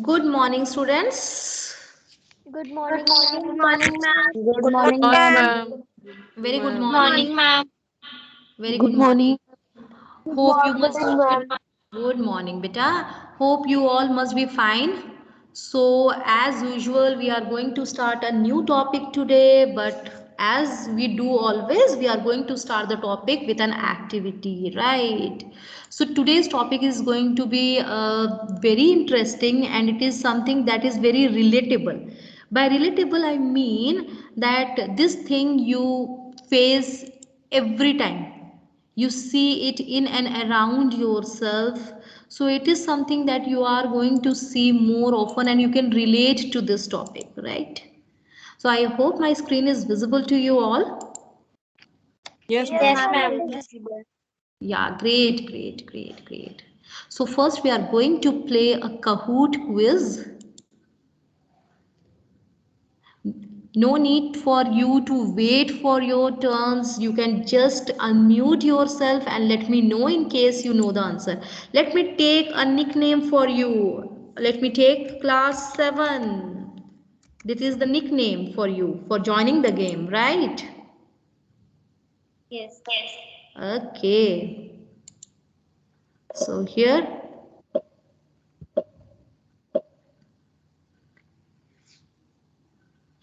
Good morning, students. Good morning, Good ma'am. morning, ma'am. Good morning, Morning, ma'am. ma'am. Very good Good morning. morning, ma'am. Very good Good morning. morning. Good Hope you must. morning, ma'am. Good morning, beta. Hope you all must be fine. So, as usual, we are going to start a new topic today, but as we do always, we are going to start the topic with an activity, right? So, today's topic is going to be very interesting and it is something that is very relatable. By relatable, I mean that this thing you face every time, you see it in and around yourself, so it is something that you are going to see more often and you can relate to this topic, right? So I hope my screen is visible to you all. Yes, Yes, ma'am. Yes, ma'am. ma'am. It is visible. Yeah, great. So first we are going to play a Kahoot quiz. No need for you to wait for your turns. You can just unmute yourself and let me know in case you know the answer. Let me take a nickname for you. Let me take class 7. This is the nickname for you for joining the game, right? Yes. Okay. So here,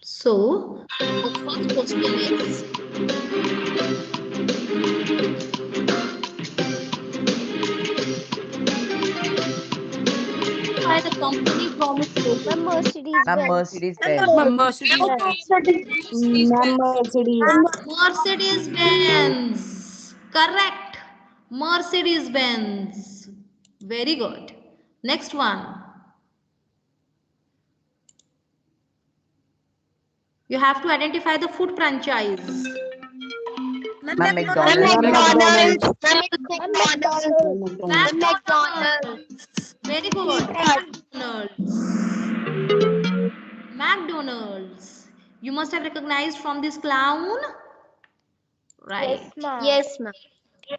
so the first question is, by the company from its logo. Ma'am, Mercedes Ma'am, Benz. Mercedes Benz. Mercedes Benz. Ma'am, Mercedes. Mercedes Benz. Correct. Mercedes Benz. Very good. Next one. You have to identify the food franchise. Ma'am, Ma'am, McDonald's. McDonald's. Ma'am, Ma'am, McDonald's. Ma'am, McDonald's. McDonald's. Ma'am, McDonald's. McDonald's. Very good. Pizza. McDonald's. McDonald's. You must have recognized from this clown. Yes, Right. ma'am. Yes, ma'am.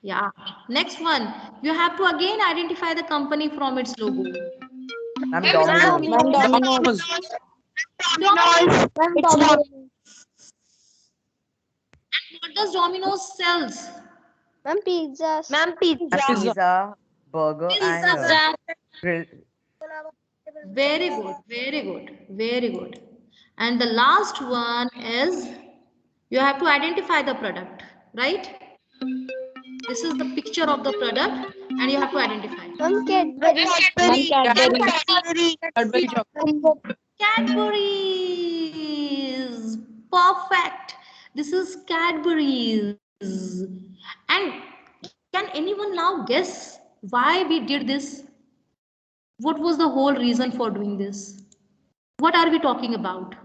Yeah. Next one. You have to again identify the company from its logo. Ma'am, Ma'am, Domino's. Domino's. Domino's. Domino's. Ma'am, It's Domino's. What does Domino's sells? Ma'am, pizzas. Ma'am, pizza. Ma'am, Pizza. pizza, burger, and Pizza. grill. Very good. And the last one is you have to identify the product, right? This is the picture of the product and you have to identify. Ma'am, Cadbury. Ma'am, Cadbury. Cadbury chocolate. Cadbury's. Perfect. This is Cadbury's. And can anyone now guess why we did this? What was the whole reason for doing this? What are we talking about?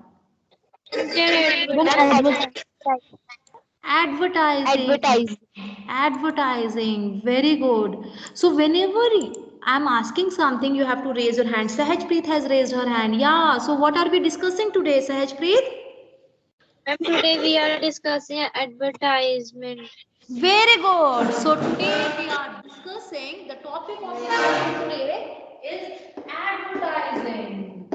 Ma'am, Advertising. Advertise. Advertising. Very good. So whenever I'm asking something, you have to raise your hand. Sahajpreet has raised her hand. Yeah. So what are we discussing today, Sahajpreet? Ma'am, today we are discussing advertisement. Very good. So today we are discussing the topic of discussion today is advertising.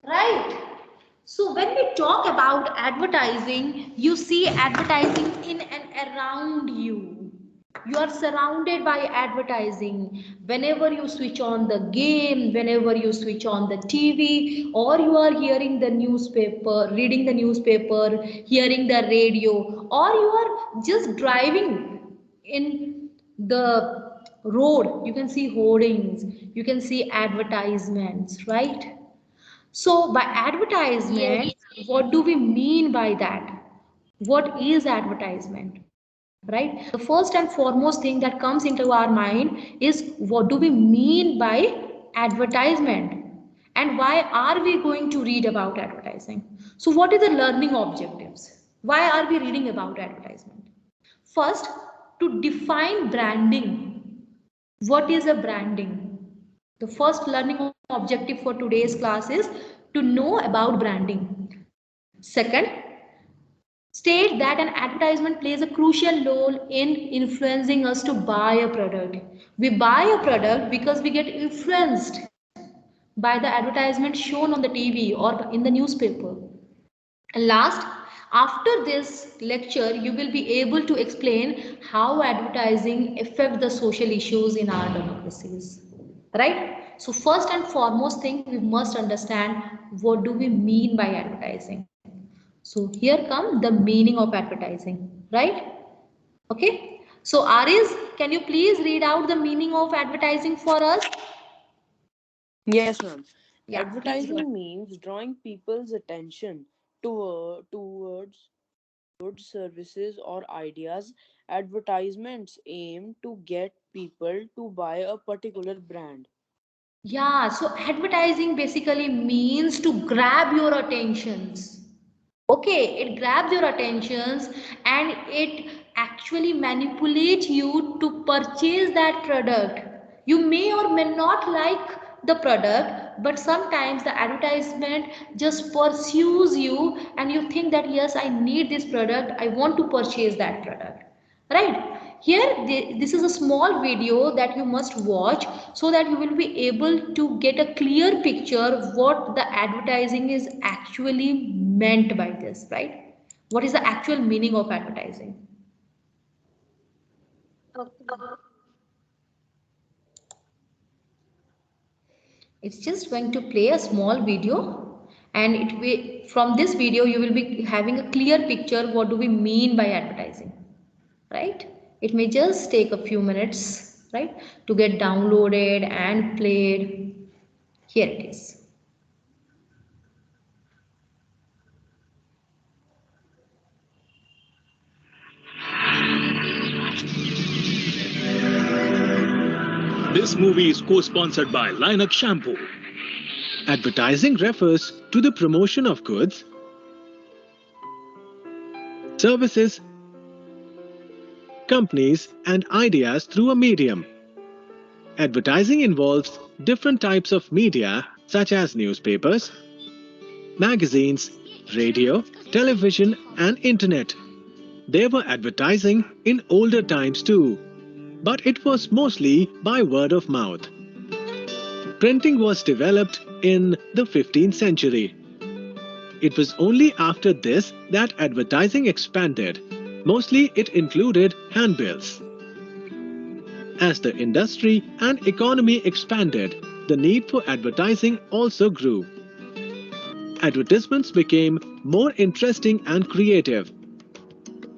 Right. So when we talk about advertising, you see advertising in and around you. You are surrounded by advertising. Whenever you switch on the game, whenever you switch on the TV, or you are hearing the newspaper, reading the newspaper, hearing the radio, or you are just driving in the road, you can see hoardings, you can see advertisements, right? So, by advertisement, what do we mean by that? What is advertisement? Right? The first and foremost thing that comes into our mind is what do we mean by advertisement? And why are we going to read about advertising? So, what are the learning objectives? Why are we reading about advertisement? First, to define branding. What is a branding? The first learning objective for today's class is to know about branding. Second, state that an advertisement plays a crucial role in influencing us to buy a product. We buy a product because we get influenced by the advertisement shown on the TV or in the newspaper. And last, after this lecture, you will be able to explain how advertising affect the social issues in our democracies. Right? So first and foremost thing, we must understand what do we mean by advertising. So here come the meaning of advertising, right? Okay. So Aris, can you please read out the meaning of advertising for us? Yes, ma'am. Yeah, please go ahead. Advertising means drawing people's attention towards goods, services, or ideas. Advertisements aim to get people to buy a particular brand. Yeah, so advertising basically means to grab your attentions. Okay, it grabs your attentions and it actually manipulates you to purchase that product. You may or may not like the product, but sometimes the advertisement just pursues you and you think that yes, I need this product, I want to purchase that product. Right? Here, this is a small video that you must watch so that you will be able to get a clear picture of what the advertising is actually meant by this, right? What is the actual meaning of advertising? Okay. It's just going to play a small video and it will, from this video you will be having a clear picture what do we mean by advertising, right? It may just take a few minutes, right, to get downloaded and played. Here it is. This movie is co-sponsored by Linux Shampoo. Advertising refers to the promotion of goods, services, companies, and ideas through a medium. Advertising involves different types of media such as newspapers, magazines, radio, television, and internet. There were advertising in older times too, but it was mostly by word of mouth. Printing was developed in the 15th century. It was only after this that advertising expanded. Mostly it included handbills. As the industry and economy expanded, the need for advertising also grew. Advertisements became more interesting and creative.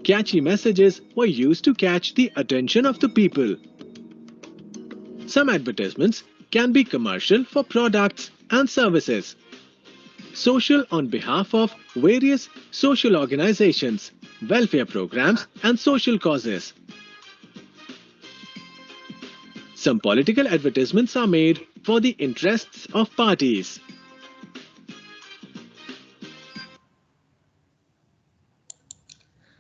Catchy messages were used to catch the attention of the people. Some advertisements can be commercial for products and services, social on behalf of various social organizations, welfare programs, and social causes. Some political advertisements are made for the interests of parties.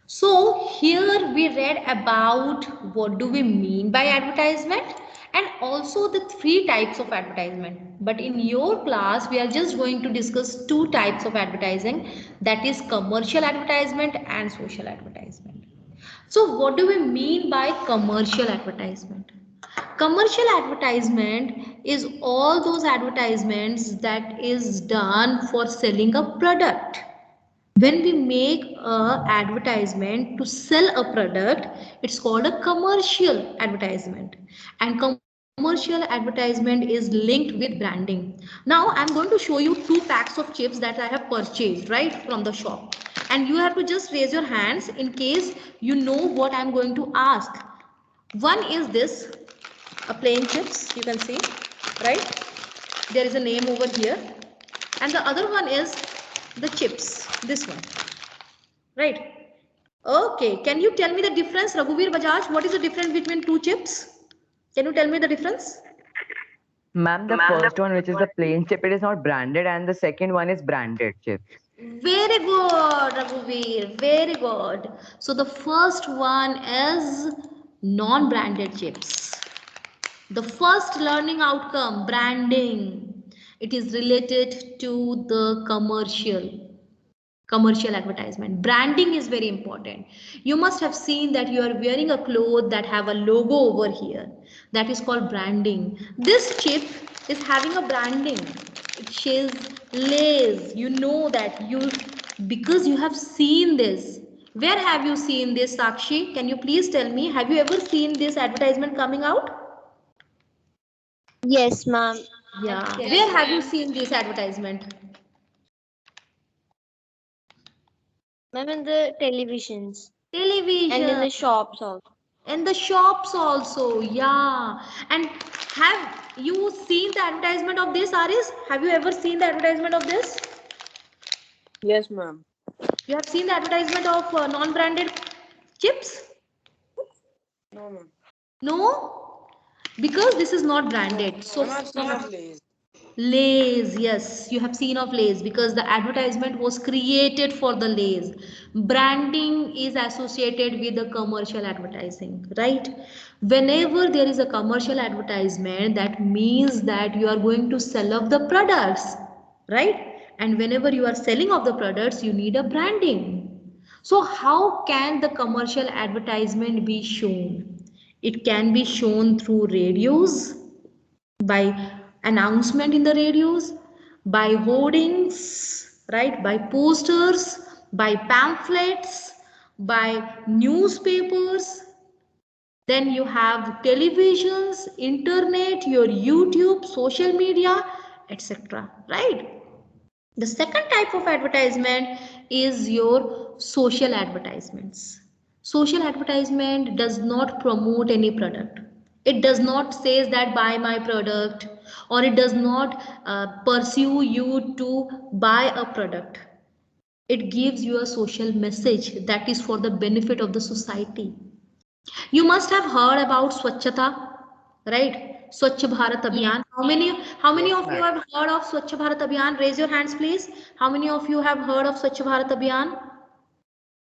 So here we read about what do we mean by advertisement and also the three types of advertisement. But in your class, we are just going to discuss two types of advertising, that is commercial advertisement and social advertisement. So what do we mean by commercial advertisement? Commercial advertisement is all those advertisements that is done for selling a product. When we make a advertisement to sell a product, it's called a commercial advertisement, and commercial advertisement is linked with branding. Now I'm going to show you two packs of chips that I have purchased right from the shop, and you have to just raise your hands in case you know what I'm going to ask. One is this, a plain chips, you can see, right? There is a name over here, and the other one is the chips, this one, right? Okay, can you tell me the difference, Raghuveer Bajaj? What is the difference between two chips? Can you tell me the difference? Ma'am, the first one, which is the plain chip, it is not branded, and the second one is branded chip. Very good, Raghuveer, very good. So the first one is non-branded chips. The first learning outcome, branding, it is related to the commercial commercial advertisement. Branding is very important. You must have seen that you are wearing a cloth that have a logo over here. That is called branding. This chip is having a branding. It says Lay's. You know that because you have seen this. Where have you seen this, Sakshi? Can you please tell me? Have you ever seen this advertisement coming out? Yes, ma'am. Yeah. Where have you seen this advertisement? Ma'am, in the televisions and in Television. the shops also. In the shops also, yeah. And have you seen the advertisement of this, Aris? Have you ever seen the advertisement of this? Yes, ma'am. You have seen the advertisement of non-branded chips? No, ma'am. No, because this is not branded. So Ma'am, I've seen of Lay's. Lay's, yes, you have seen of Lay's because the advertisement was created for the Lay's. Branding is associated with the commercial advertising, right? Whenever there is a commercial advertisement, that means that you are going to sell off the products, right? And whenever you are selling off the products, you need a branding. So how can the commercial advertisement be shown? It can be shown through radios, by announcement in the radios, by hoardings, right, by posters, by pamphlets, by newspapers. Then you have televisions, internet, your YouTube, social media, etc. Right? The second type of advertisement is your social advertisements. Social advertisement does not promote any product. It does not say that buy my product, or it does not pursue you to buy a product. It gives you a social message that is for the benefit of the society. You must have heard about Swachhata, right? Swachh Bharat Abhiyan. How many Yes, of you ma'am. have heard of Swachh Bharat Abhiyan? Raise your hands, please. How many of you have heard of Swachh Bharat Abhiyan?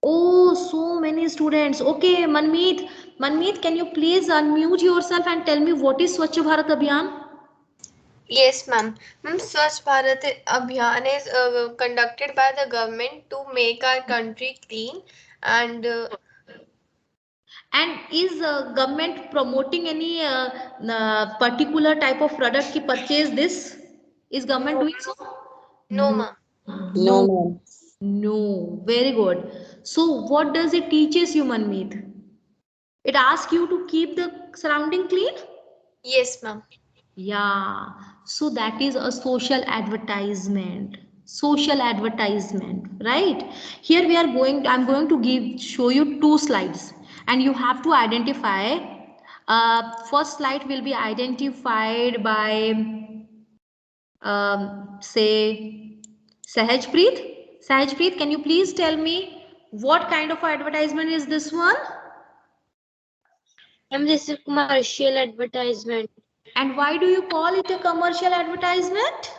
Oh, so many students. Okay, Manmeet. Manmeet, can you please unmute yourself and tell me what is Swachh Bharat Abhiyan? Yes, ma'am. Ma'am, Swachh Bharat Abhiyan is conducted by the government to make our country clean and And is government promoting any particular type of product ki purchase this? Is government doing so? no, No. ma'am. No. No. Very good. So what does it teaches you, Manmeet? It asks you to keep the surrounding clean? Yes, ma'am. Yeah. So that is a social advertisement. Social advertisement, right? Here we are going, I'm going to show you two slides and you have to identify. First slide will be identified by say Sahajpreet. Sahajpreet, can you please tell me what kind of advertisement is this one? Ma'am, this is commercial advertisement. And why do you call it a commercial advertisement?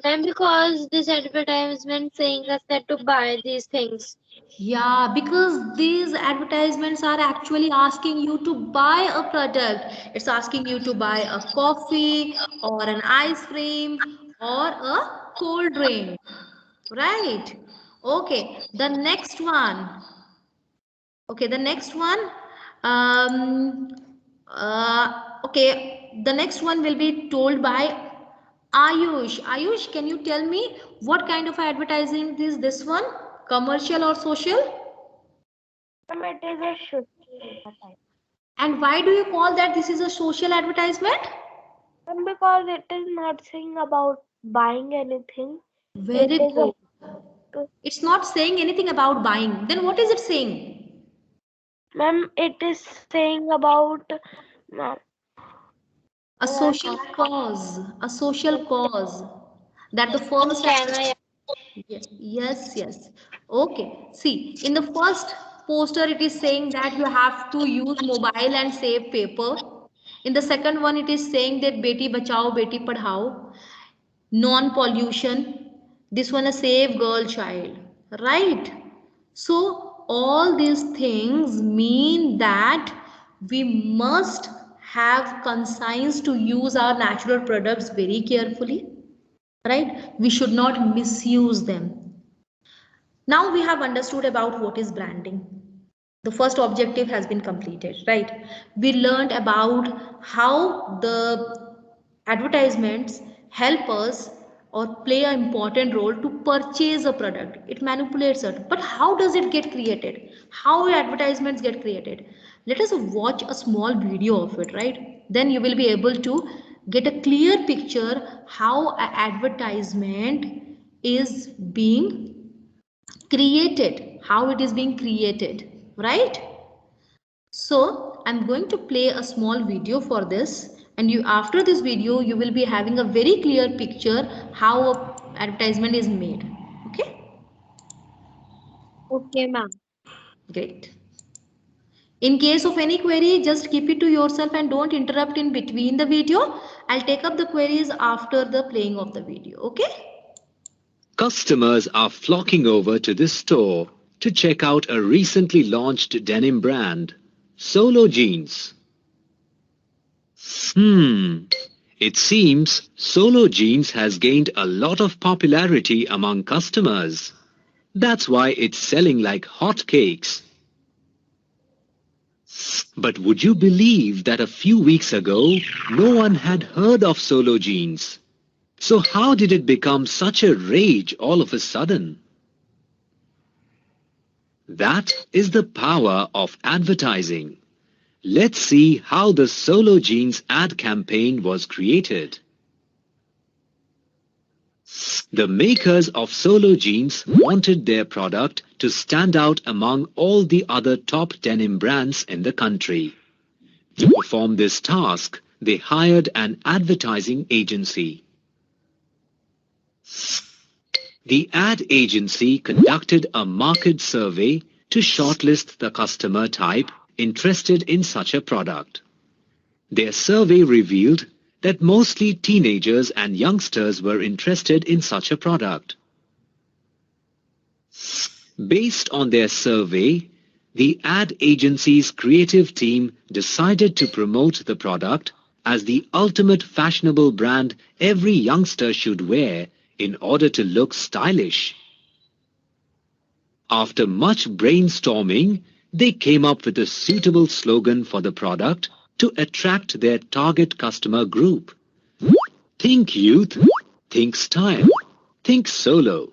Ma'am, because this advertisement saying us that to buy these things. Yeah, because these advertisements are actually asking you to buy a product. It's asking you to buy a coffee or an ice cream or a cold drink. Right? Okay, the next one. Okay, the next one. Okay, the next one will be told by Ayush. Ayush, can you tell me what kind of advertising is this one? Commercial or social? Ma'am, it is a social advertisement. And why do you call that this is a social advertisement? Ma'am, because it is not saying about buying anything. Very It is good. a, It's not saying anything about buying. Then what is it saying? ma'am, it is saying about, ma'am, A social cause. A social cause. That the first Can yes, yes. Okay. See, in the first poster, it is saying that you have to use mobile and save paper. In the second one, it is saying that Beti Bachao, Beti Padhao, non-pollution. This one a save girl child, right? So all these things mean that we must have conscience to use our natural products very carefully, right? We should not misuse them. Now we have understood about what is branding. The first objective has been completed, right? We learned about how the advertisements help us or play an important role to purchase a product. It manipulates it. But how does it get created? How advertisements get created? Let us watch a small video of it, right? Then you will be able to get a clear picture how an advertisement is being created, how it is being created, right? So I'm going to play a small video for this, and you after this video you will be having a very clear picture how a advertisement is made. Okay, Okay, ma'am. great. In case of any query, just keep it to yourself and don't interrupt in between the video. I'll take up the queries after the playing of the video. Okay. Customers are flocking over to this store to check out a recently launched denim brand, Solo Jeans. It seems Solo Jeans has gained a lot of popularity among customers. That's why it's selling like hotcakes. But would you believe that a few weeks ago, no one had heard of Solo Jeans? So how did it become such a rage all of a sudden? That is the power of advertising. Let's see how the Solo Jeans ad campaign was created. The makers of Solo Jeans wanted their product to stand out among all the other top denim brands in the country. To perform this task, they hired an advertising agency. The ad agency conducted a market survey to shortlist the customer type interested in such a product. Their survey revealed that mostly teenagers and youngsters were interested in such a product. Based on their survey, the ad agency's creative team decided to promote the product as the ultimate fashionable brand every youngster should wear in order to look stylish. After much brainstorming, they came up with a suitable slogan for the product to attract their target customer group. Think youth, think style, think Solo.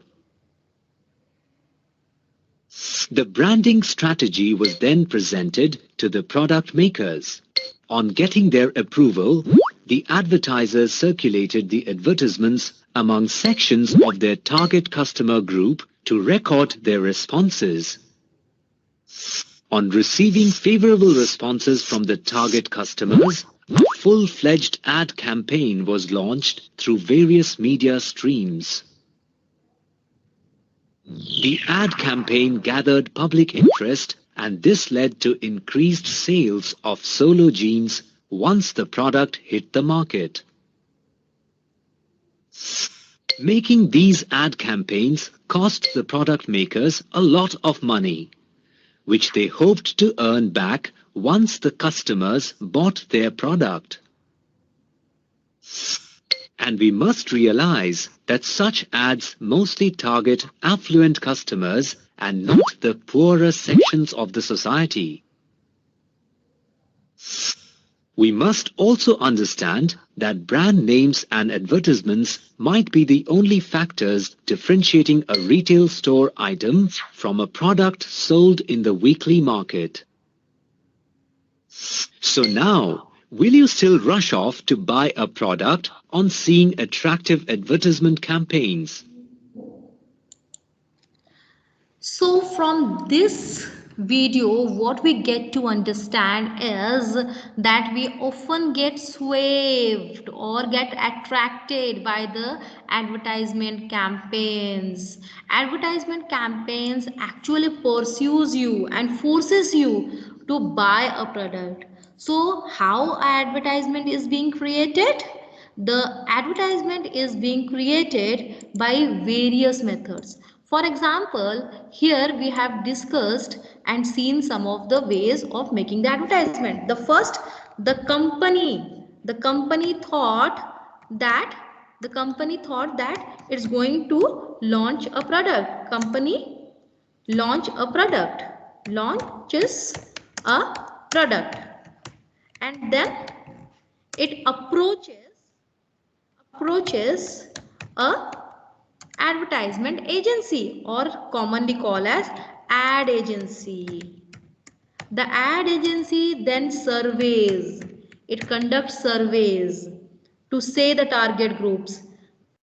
The branding strategy was then presented to the product makers. On getting their approval, the advertisers circulated the advertisements among sections of their target customer group to record their responses. On receiving favorable responses from the target customers, a full-fledged ad campaign was launched through various media streams. The ad campaign gathered public interest, and this led to increased sales of Solo Jeans once the product hit the market. Making these ad campaigns cost the product makers a lot of money, which they hoped to earn back once the customers bought their product. And we must realize that such ads mostly target affluent customers and not the poorer sections of the society. We must also understand that brand names and advertisements might be the only factors differentiating a retail store item from a product sold in the weekly market. So now, will you still rush off to buy a product on seeing attractive advertisement campaigns? So from this video, what we get to understand is that we often get swayed or get attracted by the advertisement campaigns. Advertisement campaigns actually pursues you and forces you to buy a product. So how advertisement is being created? The advertisement is being created by various methods. For example, here we have discussed and seen some of the ways of making the advertisement. The first, the company thought that it's going to launch a product. Company launch a product, launches a product, and then it approaches a advertisement agency, or commonly called as ad agency. The ad agency then surveys, it conducts surveys to say the target groups.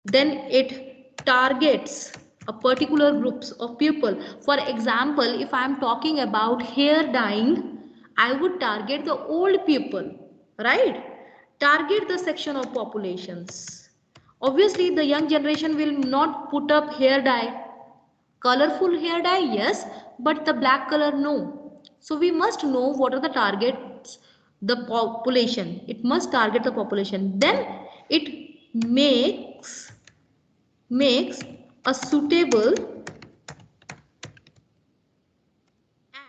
Then it targets a particular groups of people. For example, if I am talking about hair dyeing, I would target the old people, right? Target the section of populations. Obviously, the young generation will not put up hair dye. Colorful hair dye, yes, but the black color, no. So we must know what are the targets, the population. It must target the population. Then it makes a suitable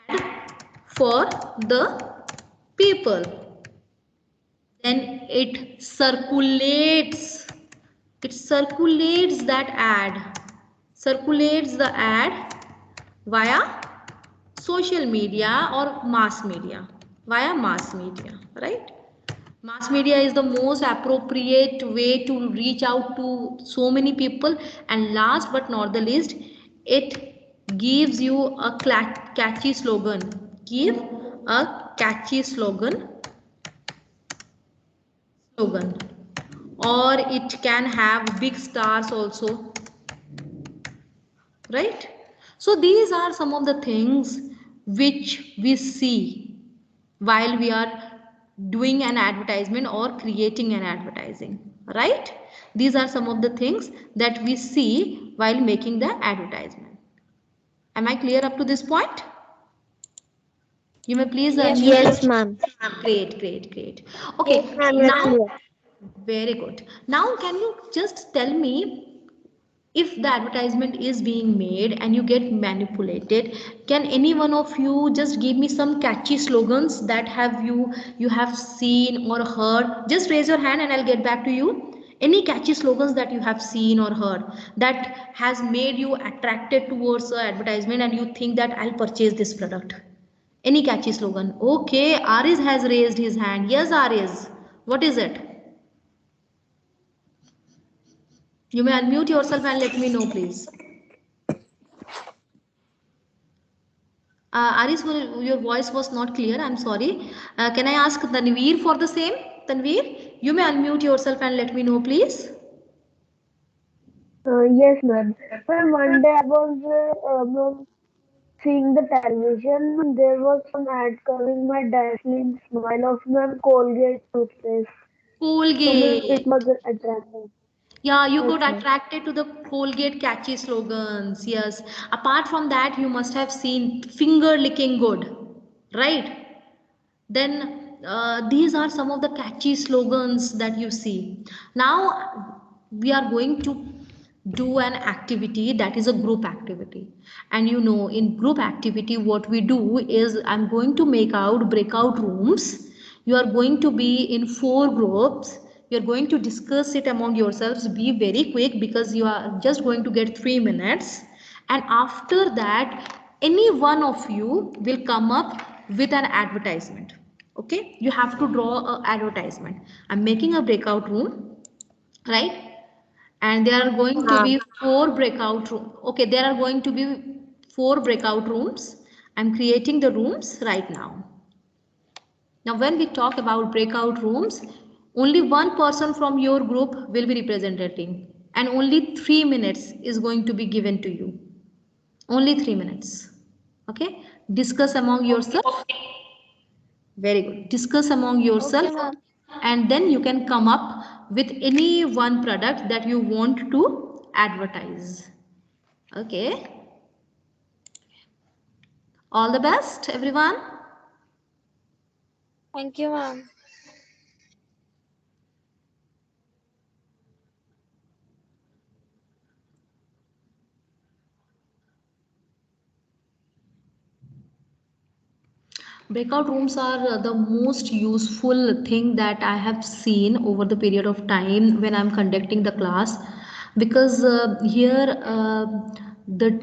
ad for the people. Then it circulates that ad, circulates the ad via social media or mass media, via mass media, right? Mass media is the most appropriate way to reach out to so many people. And last but not the least, it gives you a catchy slogan. Give a catchy slogan, or it can have big stars also, right? So these are some of the things which we see while we are doing an advertisement or creating an advertising, right? These are some of the things that we see while making the advertisement. Am I clear up to this point? You may please unmute. Yes, ma'am. Great. Okay, Yes, ma'am, you're now clear. very good. Now can you just tell me, if the advertisement is being made and you get manipulated, can any one of you just give me some catchy slogans that you have seen or heard? Just raise your hand and I'll get back to you. Any catchy slogans that you have seen or heard that has made you attracted towards the advertisement and you think that I'll purchase this product? Any catchy slogan? Okay, Aris has raised his hand. Yes, Aris, what is it? You may unmute yourself and let me know, please. Aris, your voice was not clear. I'm sorry. Can I ask Tanveer for the same? Tanveer, you may unmute yourself and let me know, please. Yes, ma'am. Ma'am, one day I was ma'am, seeing the television. There was some ad covering my dazzling smile of ma'am Colgate toothpaste. So ma'am, Colgate. it was attractive. Yeah, you Yes, got ma'am. attracted to the Colgate catchy slogans. Yes. Apart from that, you must have seen finger licking good, right? Then these are some of the catchy slogans that you see. Now we are going to do an activity that is a group activity, and you know, in group activity what we do is I'm going to make out breakout rooms. You are going to be in 4 groups. You're going to discuss it among yourselves. Be very quick because you are just going to get 3 minutes, and after that any one of you will come up with an advertisement. Okay, you have to draw a advertisement. I'm making a breakout room, right? And there are going to be 4 breakout rooms. Okay, there are going to be 4 breakout rooms. I'm creating the rooms right now. Now when we talk about breakout rooms, only one person from your group will be representing, and only 3 minutes is going to be given to you. Only 3 minutes. Okay, discuss among yourself. Very good. Discuss among yourself, Okay, ma'am. and then you can come up with any one product that you want to advertise. Okay. All the best, everyone. Thank you, ma'am. Breakout rooms are the most useful thing that I have seen over the period of time when I'm conducting the class, because here the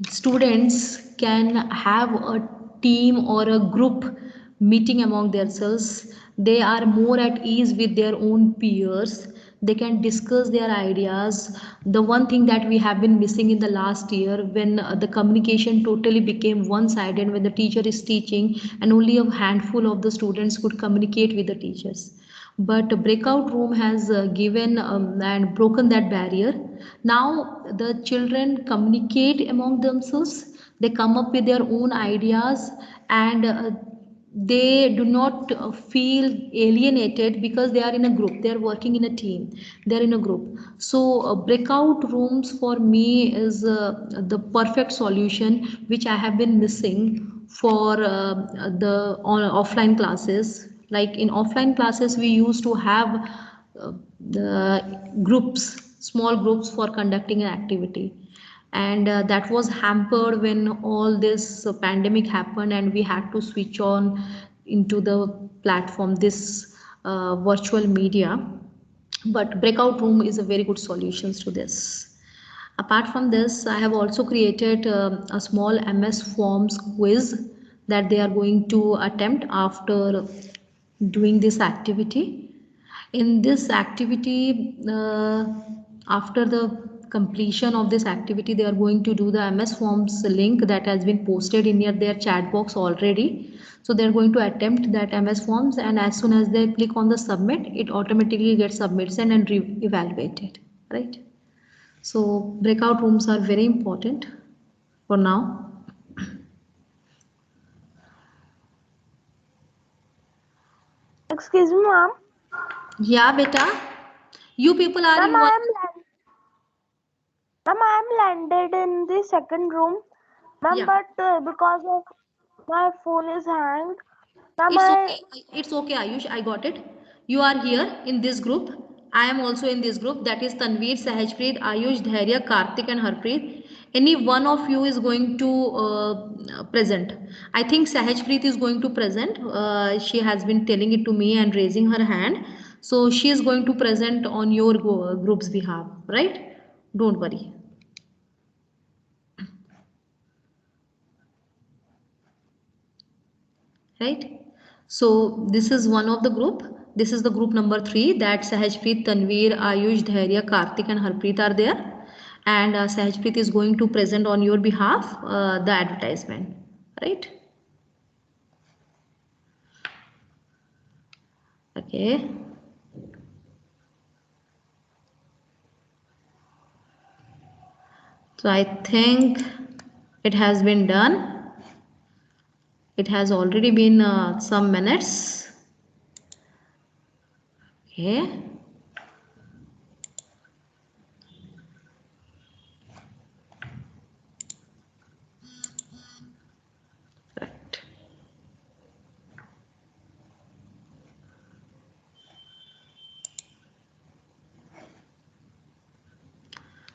students can have a team or a group meeting among themselves. They are more at ease with their own peers. They can discuss their ideas. The one thing that we have been missing in the last year, when the communication totally became one sided, when the teacher is teaching and only a handful of the students could communicate with the teachers, but breakout room has given and broken that barrier. Now the children communicate among themselves, they come up with their own ideas, and they do not feel alienated because they are in a group, they are working in a team, they are in a group. So breakout rooms for me is the perfect solution which I have been missing for the offline classes. Like in offline classes we used to have the groups, small groups for conducting an activity, and that was hampered when all this pandemic happened and we had to switch on into the platform, this virtual media. But breakout room is a very good solution to this. Apart from this, I have also created a small MS Forms quiz that they are going to attempt after doing this activity. In this activity, after the completion of this activity, they are going to do the MS Forms link that has been posted in their chat box already. So they are going to attempt that MS Forms, and as soon as they click on the submit, it automatically gets submitted and re-evaluated, right? So breakout rooms are very important for now. Excuse me, ma'am. Yeah, beta. You people are in what? Ma'am, I am landed in the second room, ma'am, Yeah. but because of my phone is hanged, ma'am, It's okay. It's okay, Ayush. I got it. You are here in this group. I am also in this group. That is Tanveer, Sahajpreet, Ayush, Dhairya, Karthik, and Harpreet. Any one of you is going to present. I think Sahajpreet is going to present. She has been telling it to me and raising her hand. So she is going to present on your group's behalf, right? Don't worry. Right, so this is one of the group. This is the group number 3, that Sahajpreet, Tanveer, Ayush, Dhairya, Karthik, and Harpreet are there, and Sahajpreet is going to present on your behalf the advertisement, right? Okay, so I think it has been done. It has already been some minutes. Okay, right.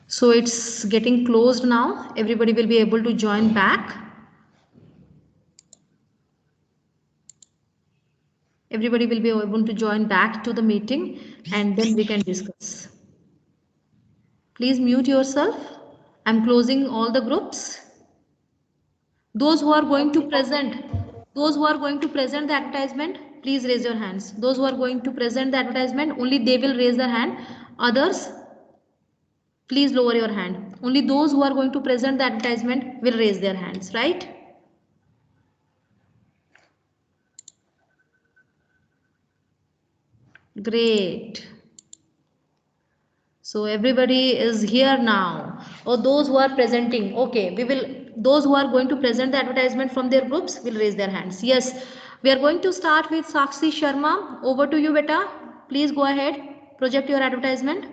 So it's getting closed now. Everybody will be able to join back. Everybody will be able to join back to the meeting, and then we can discuss. Please mute yourself. I'm closing all the groups. Those who are going to present, the advertisement, please raise your hands. Those who are going to present the advertisement, only they will raise their hand. Others, please lower your hand. Only those who are going to present the advertisement will raise their hands, right? Great. So everybody is here now. Or those who are presenting, okay, those who are going to present the advertisement from their groups will raise their hands. Yes, we are going to start with Sakshi Sharma. Over to you, beta. Please go ahead, project your advertisement.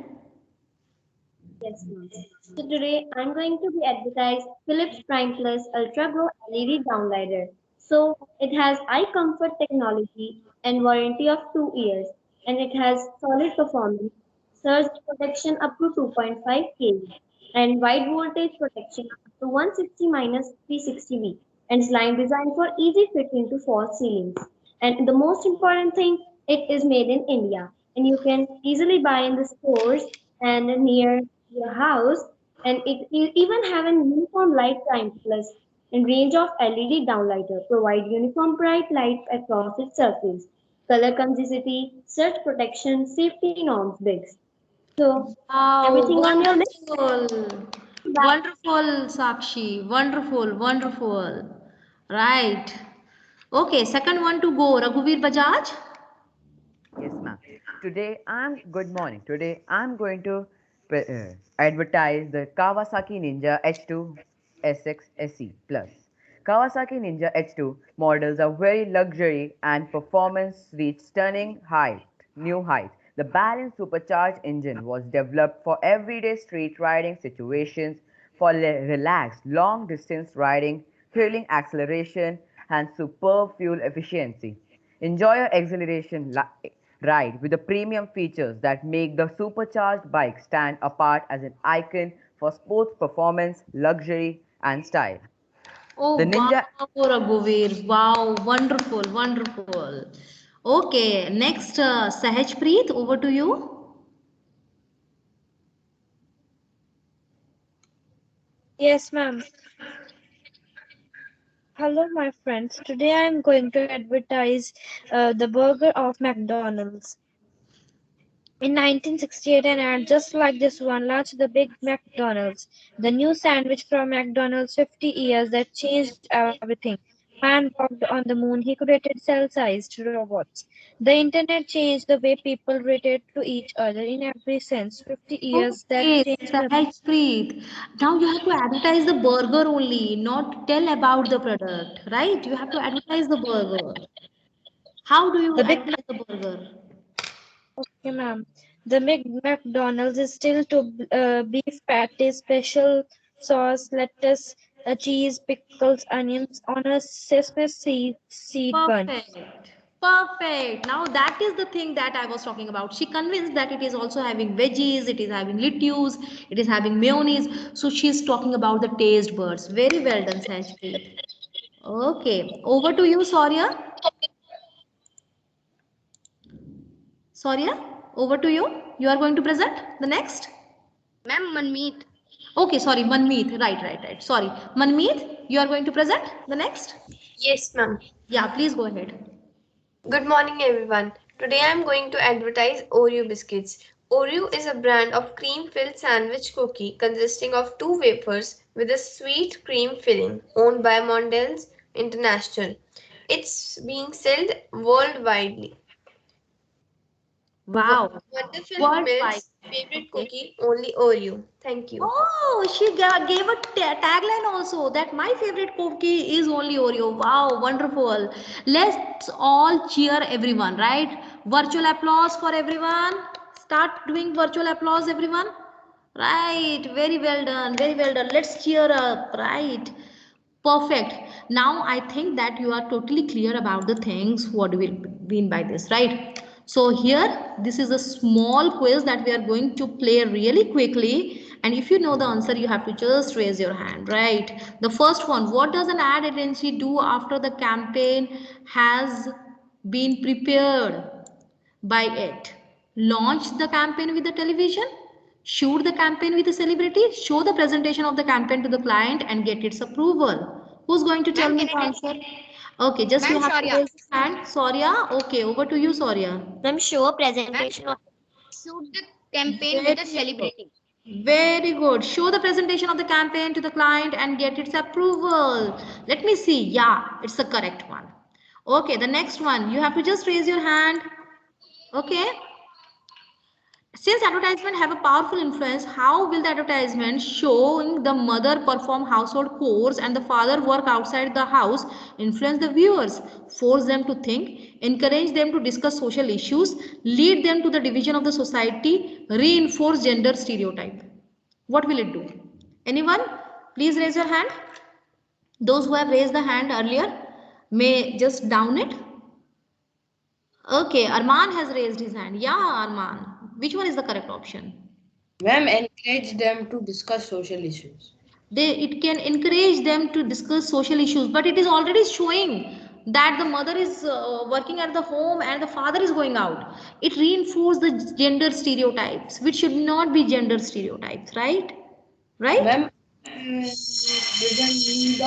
Yes, ma'am. So today I'm going to be advertise Philips Prime Plus Ultra Glow LED downlighter. So it has eye comfort technology and warranty of 2 years, and it has solid performance, surge protection up to 2.5 kV, and wide voltage protection up to 160 minus 360 V, and slime design for easy fit into false ceilings. And the most important thing, it is made in India, and you can easily buy in the stores and near your house. and it even have an uniform light time plus and range of LED downlighter provide uniform bright lights across its surface. Color consistency, surge protection, safety norms, bigs. So Wow, everything on your list. wonderful. Wonderful, Sakshi. Wonderful, wonderful. Right. Okay, second one to go. Raghuveer Bajaj. Yes, ma'am. Good morning. Today, I'm going to advertise the Kawasaki Ninja H2 SX SE Plus. Kawasaki Ninja H2 models are very luxury and performance reach new height. The balanced supercharged engine was developed for everyday street riding situations, for relaxed long distance riding, thrilling acceleration, and superb fuel efficiency. Enjoy your ride with the premium features that make the supercharged bike stand apart as an icon for sports performance, luxury, and style. Oh, The wow, Ninja, Raghuveer. Wow, wonderful, wonderful. Okay, next, Sahaj Preet, over to you. Yes, ma'am. Hello, my friends. Today I am going to advertise the burger of McDonald's. In 1968, an ad just like this one launched the Big McDonald's, the new sandwich from McDonald's 50 years that changed everything. Man walked on the moon, he created cell-sized robots. The internet changed the way people related to each other in every sense. 50 years that Okay, changed the Sahaj Preet. Now you have to advertise the burger only, not tell about the product, right? You have to advertise the burger. How do you the Big advertise the burger? Okay, ma'am. The McDonald's is still to beef patty, special sauce, lettuce, cheese, pickles, onions on a sesame seed bun. Perfect. Perfect. Now that is the thing that I was talking about. She convinced that it is also having veggies, it is having lettuce, it is having mayonnaise. So she's talking about the taste buds. Very well done, Sanjpreet. Okay. Over to you, Saurya. Saurya, over to you. You are going to present the next. Ma'am, Manmeet. Okay, sorry, Manmeet. Right. Sorry. Manmeet, you are going to present the next. Yes, ma'am. Yeah, please go ahead. Good morning, everyone. Today I am going to advertise Oreo biscuits. Oreo is a brand of cream-filled sandwich cookie consisting of two wafers with a sweet cream filling, owned by Mondelez International. It's being sold worldwide. Wow. Wonderful Worldwide. Mill's favorite Okay. cookie, only Oreo. Thank you. Oh, she gave a tagline also that my favorite cookie is only Oreo. Wow, wonderful. Let's all cheer everyone, right? Virtual applause for everyone. Start doing virtual applause, everyone. Right, very well done, very well done. Let's cheer up, right? Perfect. Now I think that you are totally clear about the things what we mean by this, right? So here, this is a small quiz that we are going to play really quickly. And if you know the answer, you have to just raise your hand, right? The first one, what does an ad agency do after the campaign has been prepared by it? Launch the campaign with the television, shoot the campaign with a celebrity, show the presentation of the campaign to the client and get its approval. Who's going to tell Ma'am, me can the I answer? Okay, just you Ma'am, have to Shaurya. raise your hand. Soria, okay, over to you, Soria. Ma'am, show a Ma'am, presentation of shoot the campaign with a Very good. celebrity. Very good. Show the presentation of the campaign to the client and get its approval. Let me see. Yeah, it's the correct one. Okay, the next one. You have to just raise your hand. Okay. Since advertisement have a powerful influence, how will the advertisement showing the mother perform household chores and the father work outside the house influence the viewers, force them to think, encourage them to discuss social issues, lead them to the division of the society, reinforce gender stereotype? What will it do? Anyone? Please raise your hand. Those who have raised the hand earlier may just down it. Okay, Arman has raised his hand. Yeah, Arman. Which one is the correct option? Ma'am, encourage them to discuss social issues. It can encourage them to discuss social issues, but it is already showing that the mother is working at the home and the father is going out. It reinforces the gender stereotypes, which should not be gender stereotypes, right? right? Ma'am, didn't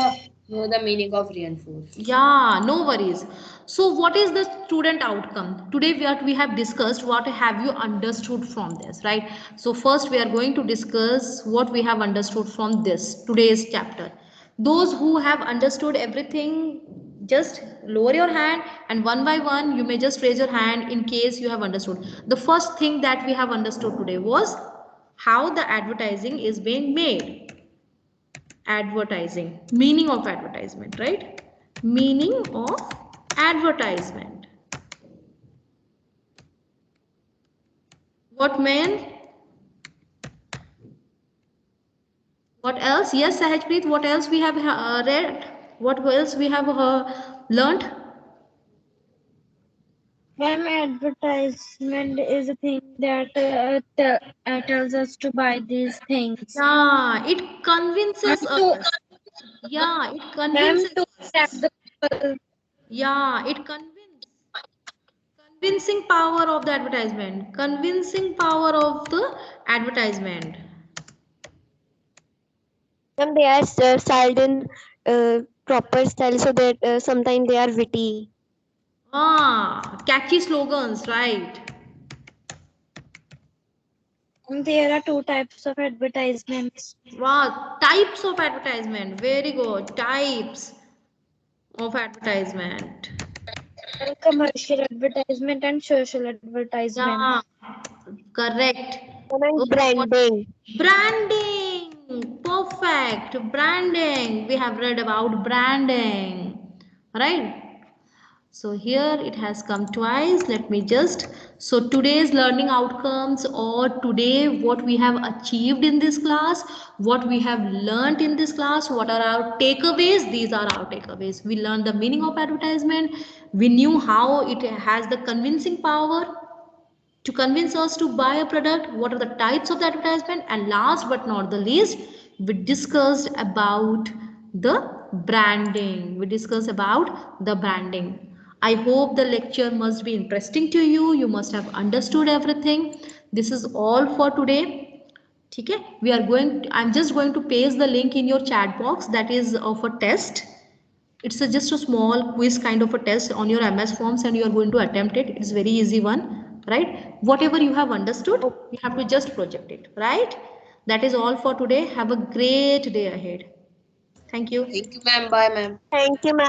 know the meaning of reinforce. Yeah, no worries. So what is the student outcome? Today we have discussed what have you understood from this, right? So first we are going to discuss what we have understood from this today's chapter. Those who have understood everything, just lower your hand, and one by one you may just raise your hand in case you have understood. The first thing that we have understood today was how the advertising is being made. Advertising, meaning of advertisement, right? Meaning of advertisement. What man? What else? Yes, Sahajpreet, what else we have read? What else we have learned? Ma'am, advertisement is a thing that tells us to buy these things. Yeah, it Ma'am, convinces to, us. Yeah, it ma'am, convinces to attract us. the people. Yeah, it convincing power of the advertisement. Convincing power of the advertisement. Ma'am, they are styled in proper style so that sometimes they are witty. Catchy slogans, right? And there are two types of advertisements. Wow, types of advertisement. Very good. Types of advertisement. And commercial advertisement and social advertisement. Yeah, correct. And Okay, what? branding. Branding. Perfect. Branding. We have read about branding. Right? So here it has come twice. Let me just, so today's learning outcomes, or today what we have achieved in this class, what we have learned in this class, what are our takeaways? These are our takeaways. We learned the meaning of advertisement. We knew how it has the convincing power to convince us to buy a product. What are the types of the advertisement? And last but not the least, we discussed about the branding. We discussed about the branding. I hope the lecture must be interesting to you. You must have understood everything. This is all for today. Okay, we are going I'm just going to paste the link in your chat box. That is of a test. It's just a small quiz kind of a test on your MS Forms, and you are going to attempt it. It's very easy one, right? Whatever you have understood, you have to just project it, right? That is all for today. Have a great day ahead. Thank you. Thank you, ma'am. Bye, ma'am. Thank you, ma'am.